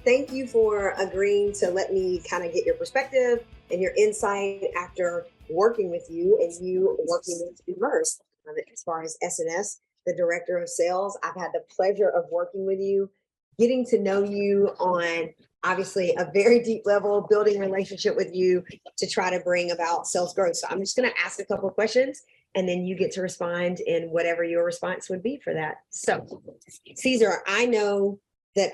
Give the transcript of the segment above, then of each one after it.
Thank you for agreeing to let me kind of get your perspective and your insight after working with you and you working with Emerse. As far as S&S, the director of sales, I've had the pleasure of working with you, getting to know you on obviously a very deep level, building a relationship with you to try to bring about sales growth. So I'm just going to ask a couple of questions and then you get to respond in whatever your response would be for that. So Cesar, I know that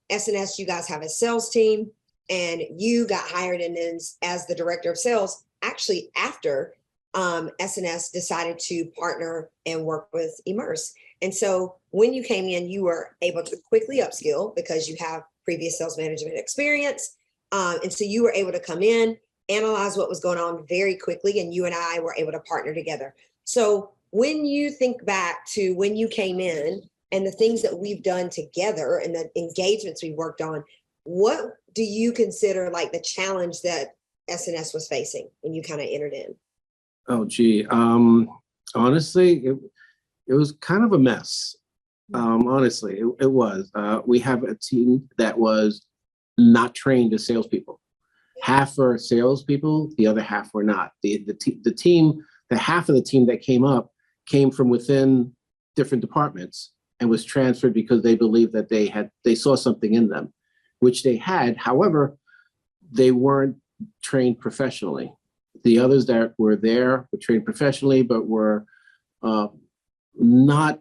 S&S, you guys have a sales team and you got hired in as the director of sales actually after S&S decided to partner and work with Emerse. And so when you came in, you were able to quickly upskill because you have previous sales management experience. And so you were able to come in, analyze what was going on very quickly, and you and I were able to partner together. So when you think back to when you came in, and the things that we've done together and the engagements we've worked on, what do you consider like the challenge that S&S was facing when you kind of entered in? Oh, gee. Honestly, it was kind of a mess. Honestly, it was. We have a team that was not trained as salespeople. Half are salespeople, the other half were not. The half of the team that came up came from within different departments and was transferred because they believed that they saw something in them, which they had. However, they weren't trained professionally. The others that were there were trained professionally, but were not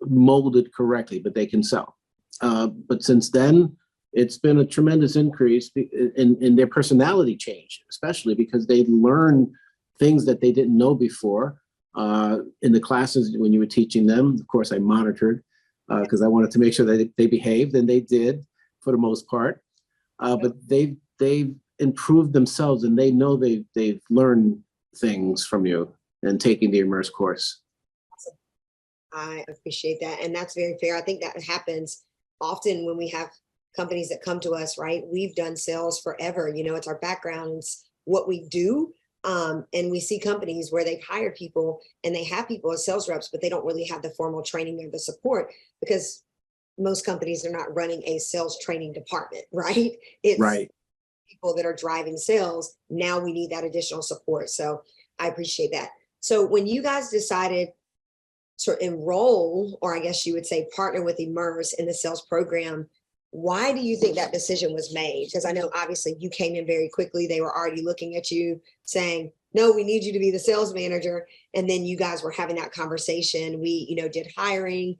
molded correctly, but they can sell. But since then, it's been a tremendous increase in their personality change, especially because they learn things that they didn't know before. In the classes, when you were teaching them, of course, I monitored because I wanted to make sure that they behaved, and they did for the most part. But they've improved themselves, and they know they've learned things from you and taking the Emerse course. Awesome. I appreciate that, and that's very fair. I think that happens often when we have companies that come to us, right? We've done sales forever. You know, it's our background, it's what we do. And we see companies where they've hired people and they have people as sales reps, but they don't really have the formal training or the support because most companies are not running a sales training department, right? It's right. People that are driving sales. Now we need that additional support. So I appreciate that. So when you guys decided to enroll, or I guess you would say partner with Emerse in the sales program, why do you think that decision was made? Because I know obviously you came in very quickly. They were already looking at you saying, no, we need you to be the sales manager. And then you guys were having that conversation. We, did hiring.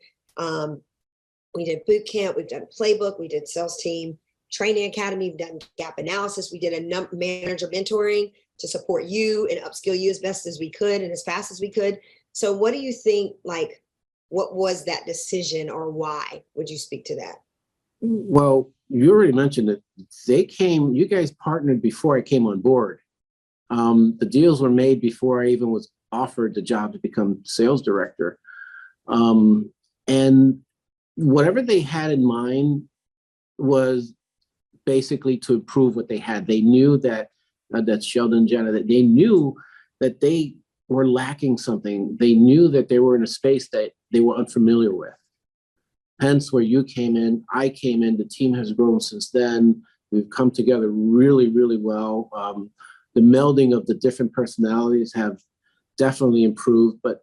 We did boot camp. We've done playbook. We did sales team training academy. We've done gap analysis. We did a manager mentoring to support you and upskill you as best as we could and as fast as we could. So what do you think, like, what was that decision or why? Would you speak to that? Well, you already mentioned that you guys partnered before I came on board. The deals were made before I even was offered the job to become sales director. And whatever they had in mind was basically to improve what they had. They knew that Sheldon and Jenna, that they knew that they were lacking something. They knew that they were in a space that they were unfamiliar with. Hence, where you came in, I came in, the team has grown since then. We've come together really, really well. The melding of the different personalities have definitely improved, but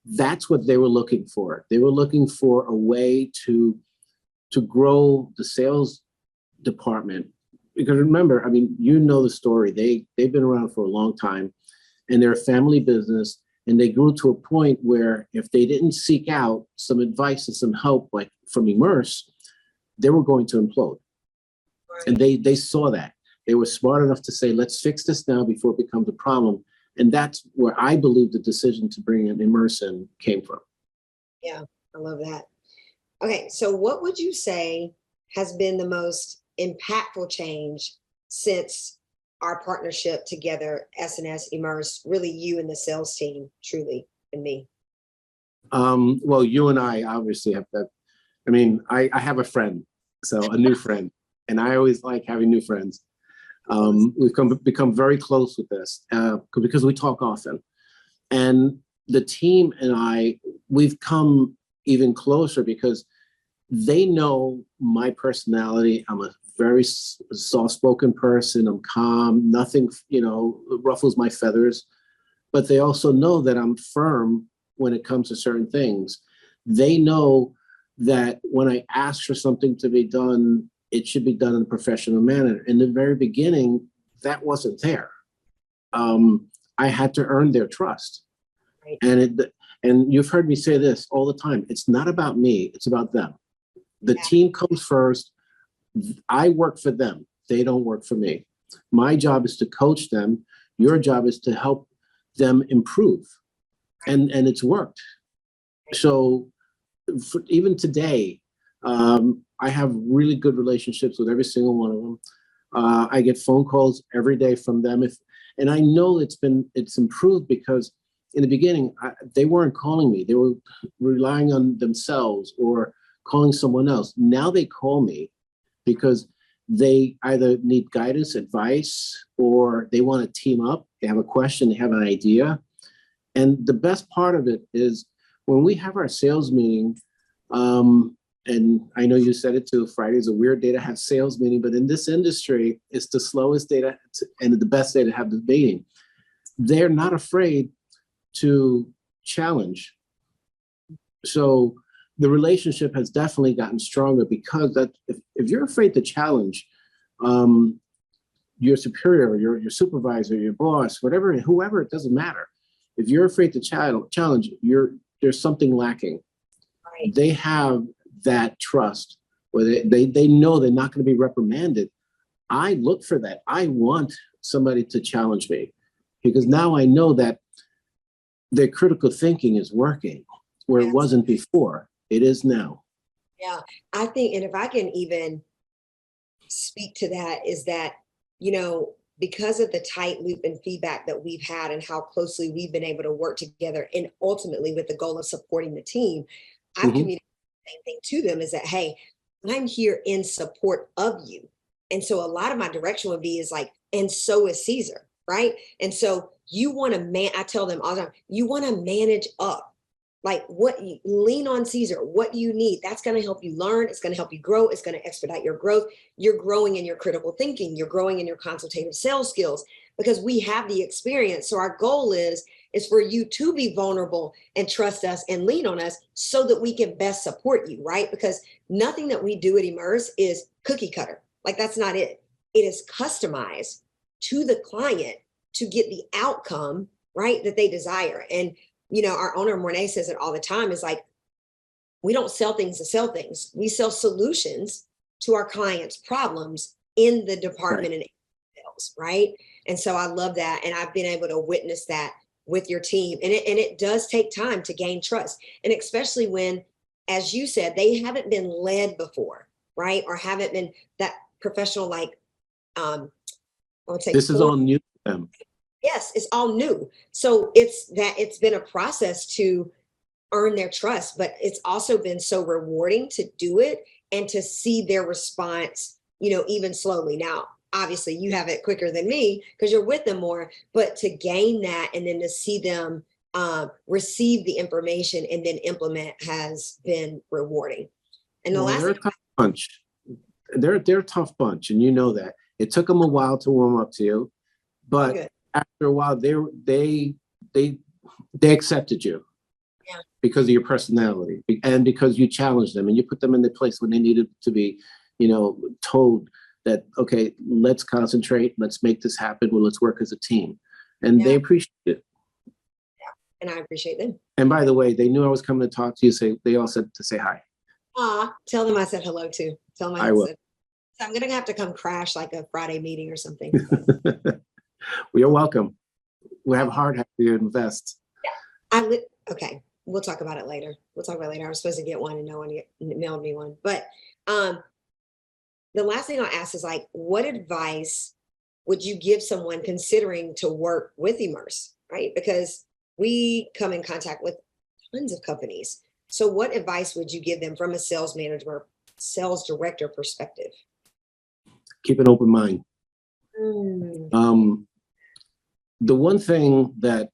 that's what they were looking for. They were looking for a way to grow the sales department. Because remember, I mean, you know the story. They've been around for a long time, and they're a family business. And they grew to a point where if they didn't seek out some advice and some help, like from Emerse, they were going to implode. And they saw that. They were smart enough to say, let's fix this now before it becomes a problem. And that's where I believe the decision to bring in Emerse in came from. Yeah, I love that. Okay, so what would you say has been the most impactful change since our partnership together, S&S, Emerse, really you and the sales team, truly, and me? Well, you and I obviously have that. I mean, I have a friend, so a new friend, and I always like having new friends. We've become very close with this because we talk often. And the team and we've come even closer because they know my personality. I'm a very soft-spoken person. I'm calm. Nothing, ruffles my feathers. But they also know that I'm firm when it comes to certain things. They know that when I ask for something to be done, it should be done in a professional manner. In the very beginning, that wasn't there. I had to earn their trust. Right. And you've heard me say this all the time. It's not about me. It's about them. The team comes first. I work for them. They don't work for me. My job is to coach them. Your job is to help them improve. And it's worked. So even today, I have really good relationships with every single one of them. I get phone calls every day from them. And I know it's improved because in the beginning, they weren't calling me. They were relying on themselves or calling someone else. Now they call me because they either need guidance, advice, or they want to team up. They have a question, they have an idea. And the best part of it is when we have our sales meeting, and I know you said it too, Friday is a weird day to have sales meeting, but in this industry, it's the slowest day and the best day to have the meeting. They're not afraid to challenge. So the relationship has definitely gotten stronger because that if you're afraid to challenge your superior, your supervisor, your boss, whoever, it doesn't matter. If you're afraid to challenge, there's something lacking. Right. They have that trust where they know they're not going to be reprimanded. I look for that. I want somebody to challenge me because now I know that their critical thinking is working where it wasn't before. It is now. Yeah, I think, and if I can even speak to that, is that, because of the tight loop and feedback that we've had and how closely we've been able to work together and ultimately with the goal of supporting the team, I've communicated the same thing to them is that, hey, I'm here in support of you. And so a lot of my direction would be is like, and so is Cesar, right? And so you want to I tell them all the time, you want to manage up. Like what you lean on Cesar, what you need, that's going to help you learn. It's going to help you grow. It's going to expedite your growth. You're growing in your critical thinking. You're growing in your consultative sales skills because we have the experience. So our goal is for you to be vulnerable and trust us and lean on us so that we can best support you, right? Because nothing that we do at Emerse is cookie cutter. Like that's not it. It is customized to the client to get the outcome, right, that they desire. And our owner, Mornay, says it all the time is like, we don't sell things to sell things. We sell solutions to our clients' problems in the department and sales, right? And so I love that. And I've been able to witness that with your team. And it does take time to gain trust. And especially when, as you said, they haven't been led before, right? Or haven't been that professional, like, I would say. This is all new to them. Yes, it's all new. So it's been a process to earn their trust, but it's also been so rewarding to do it and to see their response, even slowly. Now, obviously you have it quicker than me because you're with them more, but to gain that and then to see them receive the information and then implement has been rewarding. And they're a tough bunch. They're a tough bunch, and you know that. It took them a while to warm up to you, but after a while, they accepted you because of your personality and because you challenged them and you put them in the place when they needed to be, told that, okay, let's concentrate, let's make this happen, well, let's work as a team. And they appreciate it. Yeah, and I appreciate them. And by the way, they knew I was coming to talk to you, so they all said to say hi. Tell them I said hello too. Tell them I will. So I'm going to have to come crash like a Friday meeting or something. Well, you're welcome. We have hard hat to invest. Yeah. Okay. We'll talk about it later. I was supposed to get one and no one mailed me one. But the last thing I'll ask is like, what advice would you give someone considering to work with Emerse, right? Because we come in contact with tons of companies. So what advice would you give them from a sales manager, sales director perspective? Keep an open mind. The one thing that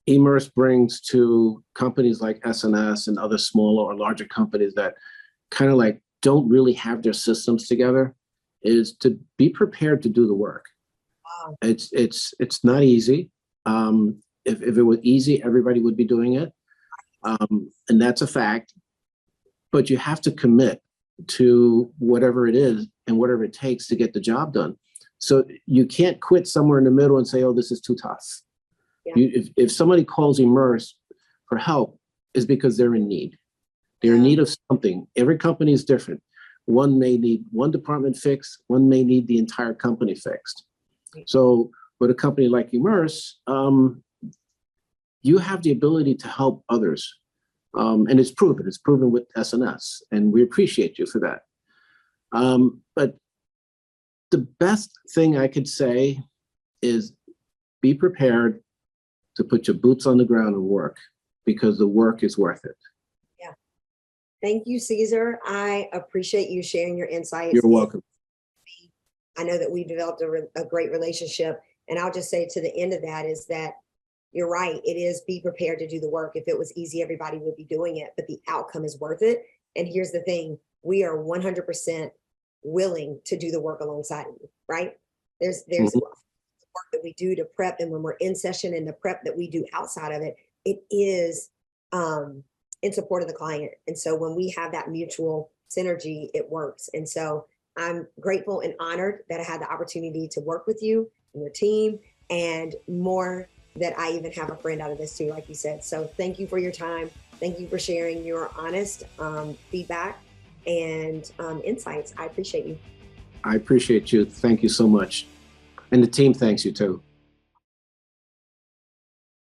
Emerse brings to companies like S&S and other smaller or larger companies that kind of like don't really have their systems together is to be prepared to do the work. Wow. It's not easy. If it was easy, everybody would be doing it. And that's a fact. But you have to commit to whatever it is and whatever it takes to get the job done. So you can't quit somewhere in the middle and say, oh, this is too tough. Yeah. If somebody calls Emerse for help, it's because they're in need. They're in need of something. Every company is different. One may need one department fixed, one may need the entire company fixed. So with a company like Emerse, you have the ability to help others. And it's proven with S&S, and we appreciate you for that. But the best thing I could say is be prepared to put your boots on the ground and work, because the work is worth it. Yeah. Thank you, Cesar. I appreciate you sharing your insights. You're welcome. I know that we've developed a great relationship. And I'll just say to the end of that is that you're right. It is be prepared to do the work. If it was easy, everybody would be doing it, but the outcome is worth it. And here's the thing. We are 100% willing to do the work alongside of you, right? There's work that we do to prep. And when we're in session and the prep that we do outside of it, it is in support of the client. And so when we have that mutual synergy, it works. And so I'm grateful and honored that I had the opportunity to work with you and your team, and more that I even have a friend out of this too, like you said. So thank you for your time. Thank you for sharing your honest feedback and insights. I appreciate you. I appreciate you. Thank you so much. And the team thanks you too.